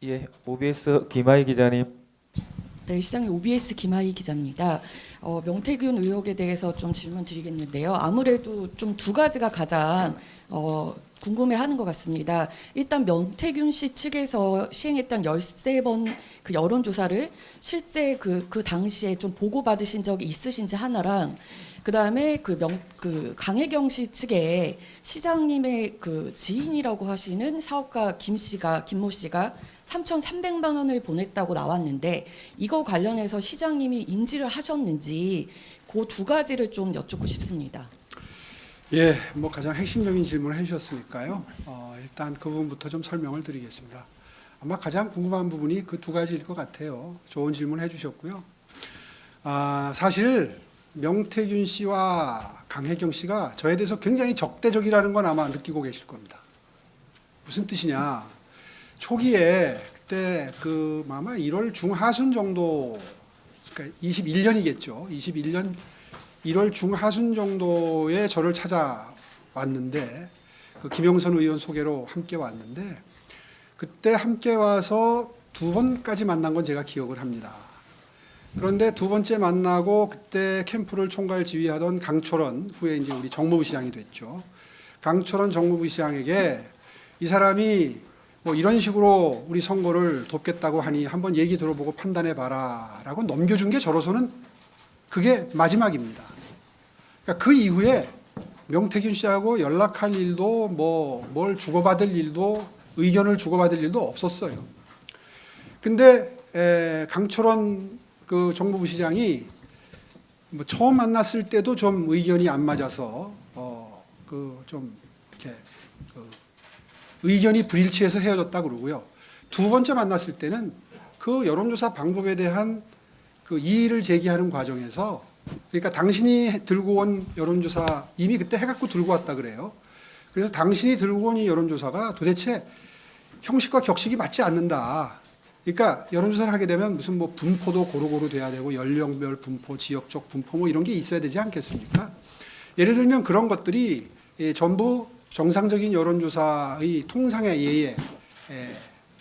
예, OBS 김하희 기자님. 네, 시장님 OBS 김하희 기자입니다. 명태균 의혹에 대해서 좀 질문 드리겠는데요. 아무래도 좀 두 가지가 가장 궁금해하는 것 같습니다. 일단 명태균 씨 측에서 시행했던 13번 그 여론조사를 실제 그 당시에 좀 보고받으신 적이 있으신지 하나랑, 그다음에 그 강혜경 씨 측에 시장님의 그 지인이라고 하시는 사업가 김모 씨가 3,300만 원을 보냈다고 나왔는데, 이거 관련해서 시장님이 인지를 하셨는지 그 두 가지를 좀 여쭙고 싶습니다. 예, 뭐 가장 핵심적인 질문을 해주셨으니까요. 일단 그 부분부터 좀 설명을 드리겠습니다. 아마 가장 궁금한 부분이 그 두 가지일 것 같아요. 좋은 질문 해주셨고요. 사실 명태균 씨와 강혜경 씨가 저에 대해서 굉장히 적대적이라는 건 아마 느끼고 계실 겁니다. 무슨 뜻이냐? 초기에 그때 아마 1월 중하순 정도, 그러니까 21년이겠죠. 21년 1월 중하순 정도에 저를 찾아왔는데, 그 김영선 의원 소개로 함께 왔는데, 그때 함께 와서 두 번까지 만난 건 제가 기억을 합니다. 그런데 두 번째 만나고 그때 캠프를 총괄 지휘하던 강철원, 후에 이제 우리 정무부 시장이 됐죠. 강철원 정무부 시장에게 이 사람이 뭐 이런 식으로 우리 선거를 돕겠다고 하니 한번 얘기 들어보고 판단해 봐라라고 넘겨준 게 저로서는 그게 마지막입니다. 그러니까 그 이후에 명태균 씨하고 연락할 일도 뭘 주고받을 일도 의견을 주고받을 일도 없었어요. 근데 강철원 그 정무부 시장이 뭐 처음 만났을 때도 좀 의견이 안 맞아서 좀 이렇게 의견이 불일치해서 헤어졌다 그러고요. 두 번째 만났을 때는 그 여론조사 방법에 대한 그 이의를 제기하는 과정에서, 그러니까 당신이 들고 온 여론조사 이미 그때 해갖고 들고 왔다 그래요. 그래서 당신이 들고 온 이 여론조사가 도대체 형식과 격식이 맞지 않는다. 그러니까 여론조사를 하게 되면 무슨 뭐 분포도 고루고루 돼야 되고 연령별 분포, 지역적 분포 뭐 이런 게 있어야 되지 않겠습니까? 예를 들면 그런 것들이 전부 정상적인 여론조사의 통상의 예에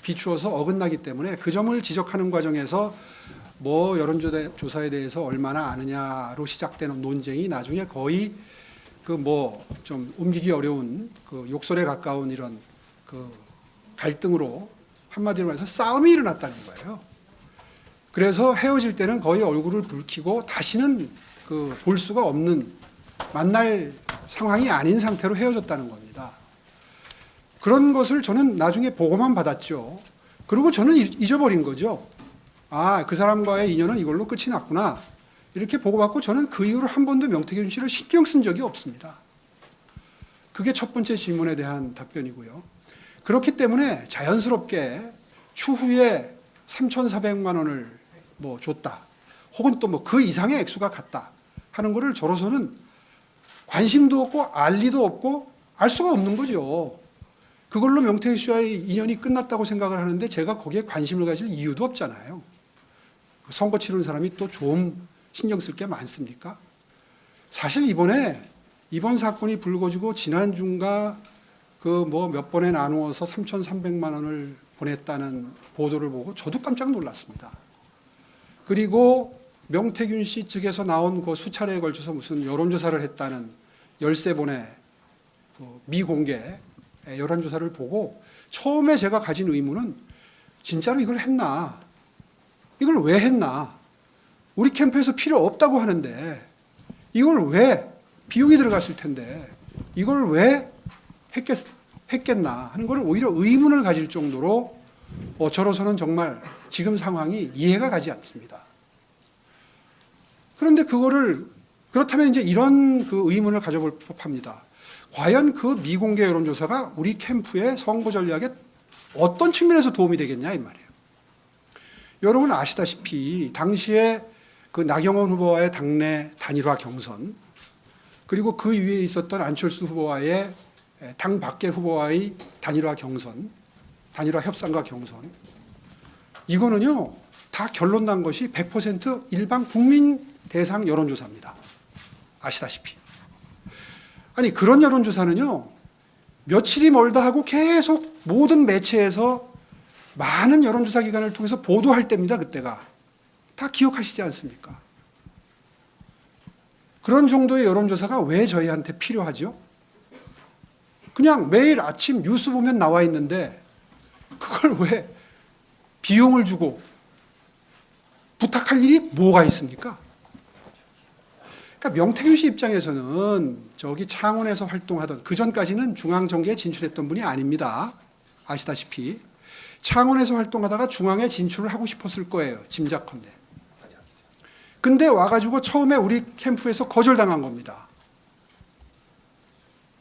비추어서 어긋나기 때문에 그 점을 지적하는 과정에서 뭐 여론조사에 대해서 얼마나 아느냐로 시작되는 논쟁이 나중에 거의 그 뭐 좀 옮기기 어려운 그 욕설에 가까운 이런 그 갈등으로, 한마디로 말해서 싸움이 일어났다는 거예요. 그래서 헤어질 때는 거의 얼굴을 붉히고 다시는 그 볼 수가 없는, 만날 상황이 아닌 상태로 헤어졌다는 겁니다. 그런 것을 저는 나중에 보고만 받았죠. 그리고 저는 잊어버린 거죠. 그 사람과의 인연은 이걸로 끝이 났구나. 이렇게 보고받고 저는 그 이후로 한 번도 명태균 씨를 신경 쓴 적이 없습니다. 그게 첫 번째 질문에 대한 답변이고요. 그렇기 때문에 자연스럽게 추후에 3,400만 원을 뭐 줬다, 혹은 또 뭐 그 이상의 액수가 갔다 하는 거를 저로서는 관심도 없고 알 리도 없고 알 수가 없는 거죠. 그걸로 명태균 씨와의 인연이 끝났다고 생각을 하는데 제가 거기에 관심을 가질 이유도 없잖아요. 선거 치르는 사람이 또 좀 신경 쓸 게 많습니까? 사실 이번 사건이 불거지고 지난주인가 그 뭐 몇 번에 나누어서 3,300만 원을 보냈다는 보도를 보고 저도 깜짝 놀랐습니다. 그리고 명태균 씨 측에서 나온 그 수차례에 걸쳐서 무슨 여론조사를 했다는 13번의 그 미공개 여론조사를 보고 처음에 제가 가진 의문은 진짜로 이걸 했나? 이걸 왜 했나? 우리 캠프에서 필요 없다고 하는데 이걸 왜, 비용이 들어갔을 텐데 이걸 왜 했겠나 하는 걸 오히려 의문을 가질 정도로 저로서는 정말 지금 상황이 이해가 가지 않습니다. 그런데 그렇다면 이제 이런 그 의문을 가져볼 법합니다. 과연 그 미공개 여론조사가 우리 캠프의 선거 전략에 어떤 측면에서 도움이 되겠냐 이 말이에요. 여러분 아시다시피 당시에 그 나경원 후보와의 당내 단일화 경선, 그리고 그 위에 있었던 안철수 후보와의 당 밖의 후보와의 단일화 경선, 단일화 협상과 경선, 이거는요 다 결론 난 것이 100% 일반 국민 대상 여론조사입니다. 아시다시피. 아니 그런 여론조사는요 며칠이 멀다 하고 계속 모든 매체에서 많은 여론조사 기관을 통해서 보도할 때입니다. 그때가. 다 기억하시지 않습니까? 그런 정도의 여론조사가 왜 저희한테 필요하죠? 그냥 매일 아침 뉴스 보면 나와 있는데 그걸 왜 비용을 주고 부탁할 일이 뭐가 있습니까? 그러니까 명태균 씨 입장에서는 저기 창원에서 활동하던, 그 전까지는 중앙정계에 진출했던 분이 아닙니다. 아시다시피. 창원에서 활동하다가 중앙에 진출을 하고 싶었을 거예요. 짐작컨대. 근데 와가지고 처음에 우리 캠프에서 거절당한 겁니다.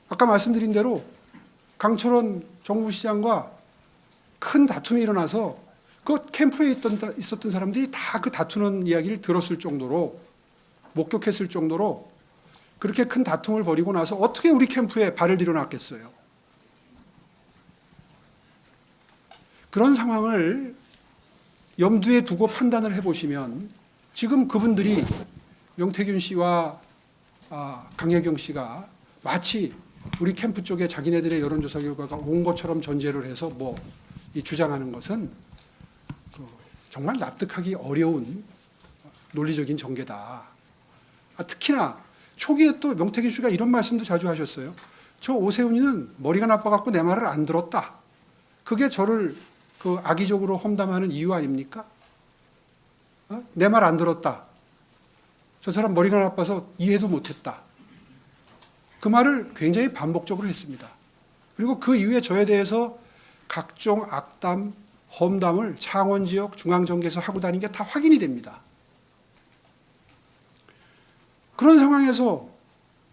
아까 말씀드린 대로 강철원 정부시장과 큰 다툼이 일어나서 그 캠프에 있었던 사람들이 다 그 다투는 이야기를 들었을 정도로, 목격했을 정도로 그렇게 큰 다툼을 벌이고 나서 어떻게 우리 캠프에 발을 들여놨겠어요. 그런 상황을 염두에 두고 판단을 해보시면 지금 그분들이 명태균 씨와 강혜경 씨가 마치 우리 캠프 쪽에 자기네들의 여론조사 결과가 온 것처럼 전제를 해서 이 주장하는 것은 정말 납득하기 어려운 논리적인 전개다. 특히나 초기에 또 명태균 씨가 이런 말씀도 자주 하셨어요. 저 오세훈이는 머리가 나빠갖고 내 말을 안 들었다. 그게 저를 악의적으로 험담하는 이유 아닙니까? 내 말 안 들었다. 저 사람 머리가 나빠서 이해도 못했다. 그 말을 굉장히 반복적으로 했습니다. 그리고 그 이후에 저에 대해서 각종 악담, 험담을 창원 지역 중앙정계에서 하고 다닌 게 다 확인이 됩니다. 그런 상황에서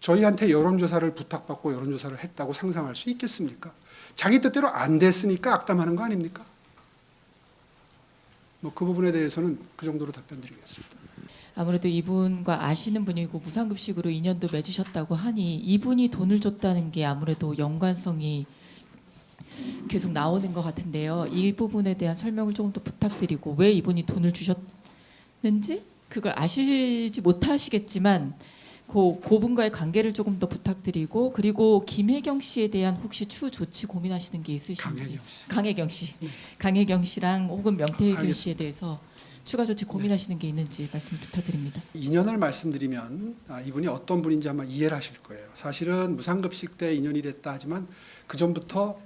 저희한테 여론조사를 부탁받고 여론조사를 했다고 상상할 수 있겠습니까? 자기 뜻대로 안 됐으니까 악담하는 거 아닙니까? 그 부분에 대해서는 그 정도로 답변드리겠습니다. 아무래도 이분과 아시는 분이고 무상급식으로 인연도 맺으셨다고 하니 이분이 돈을 줬다는 게 아무래도 연관성이 계속 나오는 것 같은데요. 이 부분에 대한 설명을 조금 더 부탁드리고, 왜 이분이 돈을 주셨는지 그걸 아시지 못하시겠지만 고분과의 관계를 조금 더 부탁드리고, 그리고 김혜경 씨에 대한 혹시 추후 조치 고민하시는 게 있으신지. 강혜경 씨. 네. 강혜경 씨랑 혹은 명태균 알겠습니다. 씨에 대해서 추가 조치 고민하시는 게 있는지 말씀 부탁드립니다. 인연을 말씀드리면 이분이 어떤 분인지 아마 이해를 하실 거예요. 사실은 무상급식 때 인연이 됐다 하지만 그 전부터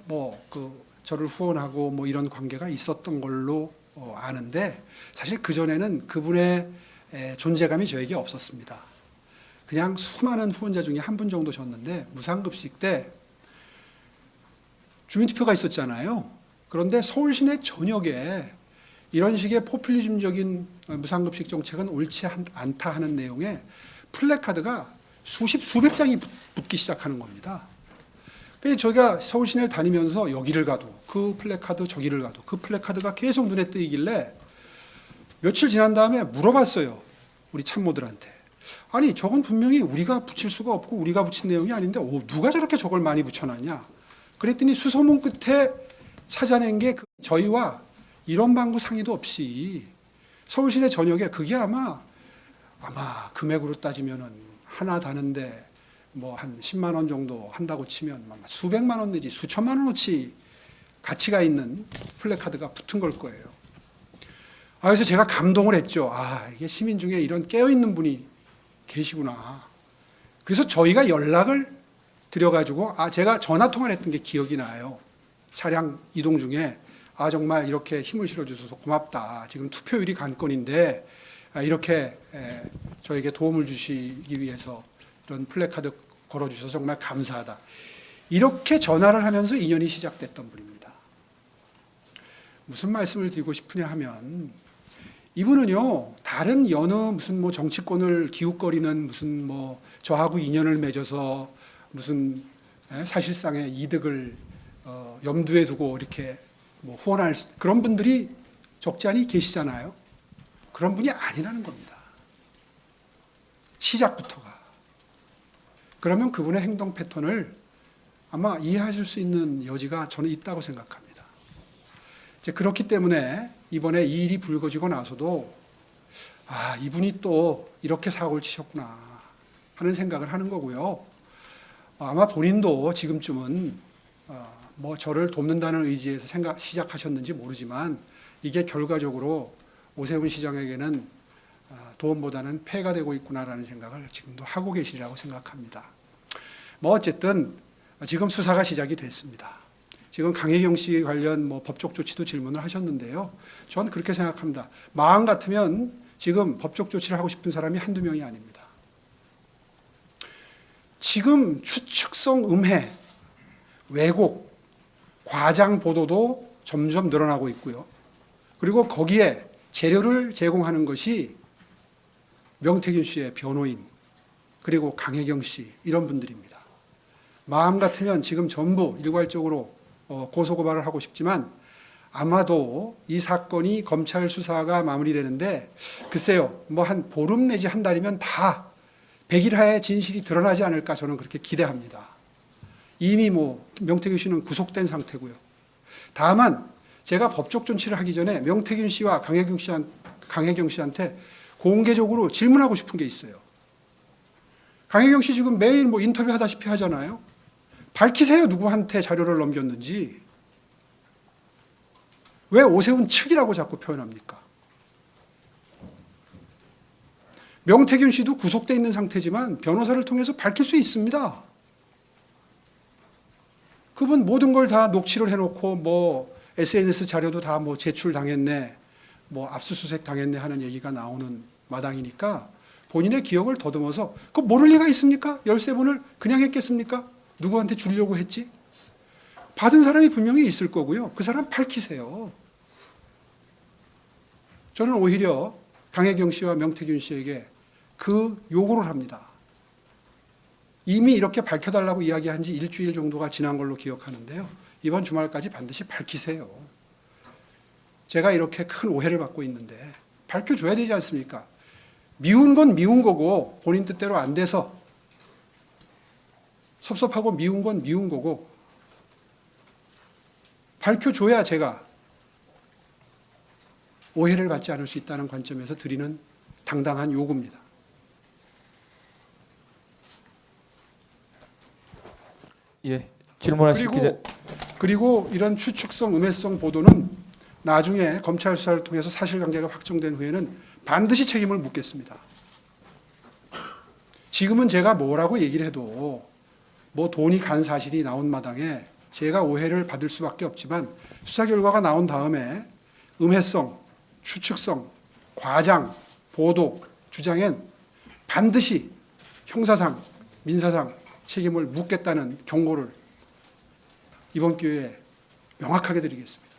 저를 후원하고 이런 관계가 있었던 걸로 아는데, 사실 그 전에는 그분의 존재감이 저에게 없었습니다. 그냥 수많은 후원자 중에 한 분 정도 줬는데, 무상급식 때 주민투표가 있었잖아요. 그런데 서울시내 전역에 이런 식의 포퓰리즘적인 무상급식 정책은 옳지 않다 하는 내용의 플래카드가 수백 장이 붙기 시작하는 겁니다. 그래서 저희가 서울 시내를 다니면서 여기를 가도 그 플래카드, 저기를 가도 그 플래카드가 계속 눈에 띄길래 며칠 지난 다음에 물어봤어요. 우리 참모들한테. 아니, 저건 분명히 우리가 붙일 수가 없고 우리가 붙인 내용이 아닌데 누가 저렇게 저걸 많이 붙여놨냐. 그랬더니 수소문 끝에 찾아낸 게 저희와 이런 방구 상의도 없이 서울시내 전역에, 그게 아마 금액으로 따지면은 하나 다는데 한 10만 원 정도 한다고 치면 수백만 원 내지 수천만 원어치 가치가 있는 플래카드가 붙은 걸 거예요. 그래서 제가 감동을 했죠. 이게 시민 중에 이런 깨어있는 분이 계시구나. 그래서 저희가 연락을 드려가지고 제가 전화통화를 했던 게 기억이 나요. 차량 이동 중에 정말 이렇게 힘을 실어주셔서 고맙다. 지금 투표율이 관건인데 이렇게 저에게 도움을 주시기 위해서 이런 플래카드 걸어주셔서 정말 감사하다. 이렇게 전화를 하면서 인연이 시작됐던 분입니다. 무슨 말씀을 드리고 싶으냐 하면, 이분은요, 다른 여느 무슨 정치권을 기웃거리는 무슨 저하고 인연을 맺어서 무슨 사실상의 이득을 염두에 두고 이렇게 후원할 그런 분들이 적지 않이 계시잖아요. 그런 분이 아니라는 겁니다. 시작부터가. 그러면 그분의 행동 패턴을 아마 이해하실 수 있는 여지가 저는 있다고 생각합니다. 그렇기 때문에 이번에 이 일이 불거지고 나서도 이분이 또 이렇게 사고를 치셨구나 하는 생각을 하는 거고요. 아마 본인도 지금쯤은 뭐 저를 돕는다는 의지에서 시작하셨는지 모르지만 이게 결과적으로 오세훈 시장에게는 도움보다는 폐가 되고 있구나라는 생각을 지금도 하고 계시리라고 생각합니다. 뭐 어쨌든 지금 수사가 시작이 됐습니다. 지금 강혜경 씨 관련 뭐 법적 조치도 질문을 하셨는데요. 저는 그렇게 생각합니다. 마음 같으면 지금 법적 조치를 하고 싶은 사람이 한두 명이 아닙니다. 지금 추측성 음해, 왜곡, 과장 보도도 점점 늘어나고 있고요. 그리고 거기에 재료를 제공하는 것이 명태균 씨의 변호인, 그리고 강혜경 씨 이런 분들입니다. 마음 같으면 지금 전부 일괄적으로 고소고발을 하고 싶지만 아마도 이 사건이 검찰 수사가 마무리되는데 글쎄요, 뭐 한 보름 내지 한 달이면 다 백일하에 진실이 드러나지 않을까 저는 그렇게 기대합니다. 이미 뭐 명태균 씨는 구속된 상태고요. 다만 제가 법적 조치를 하기 전에 명태균 씨와 강혜경 씨한테 공개적으로 질문하고 싶은 게 있어요. 강혜경 씨 지금 매일 뭐 인터뷰 하다시피 하잖아요. 밝히세요. 누구한테 자료를 넘겼는지. 왜 오세훈 측이라고 자꾸 표현합니까? 명태균 씨도 구속돼 있는 상태지만 변호사를 통해서 밝힐 수 있습니다. 그분 모든 걸 다 녹취를 해놓고 뭐 SNS 자료도 다 뭐 제출당했네, 뭐 압수수색 당했네 하는 얘기가 나오는 마당이니까 본인의 기억을 더듬어서 그거 모를 리가 있습니까? 13번을 그냥 했겠습니까? 누구한테 주려고 했지? 받은 사람이 분명히 있을 거고요. 그 사람 밝히세요. 저는 오히려 강혜경 씨와 명태균 씨에게 그 요구를 합니다. 이미 이렇게 밝혀달라고 이야기한 지 일주일 정도가 지난 걸로 기억하는데요. 이번 주말까지 반드시 밝히세요. 제가 이렇게 큰 오해를 받고 있는데 밝혀줘야 되지 않습니까? 미운 건 미운 거고 본인 뜻대로 안 돼서 섭섭하고 미운 건 미운 거고 밝혀줘야 제가 오해를 받지 않을 수 있다는 관점에서 드리는 당당한 요구입니다. 예, 질문하실 기자. 그리고 이런 추측성, 음해성 보도는 나중에 검찰 수사를 통해서 사실관계가 확정된 후에는 반드시 책임을 묻겠습니다. 지금은 제가 뭐라고 얘기를 해도 뭐 돈이 간 사실이 나온 마당에 제가 오해를 받을 수밖에 없지만 수사 결과가 나온 다음에 음해성, 추측성, 과장, 보도, 주장엔 반드시 형사상, 민사상 책임을 묻겠다는 경고를 이번 기회에 명확하게 드리겠습니다.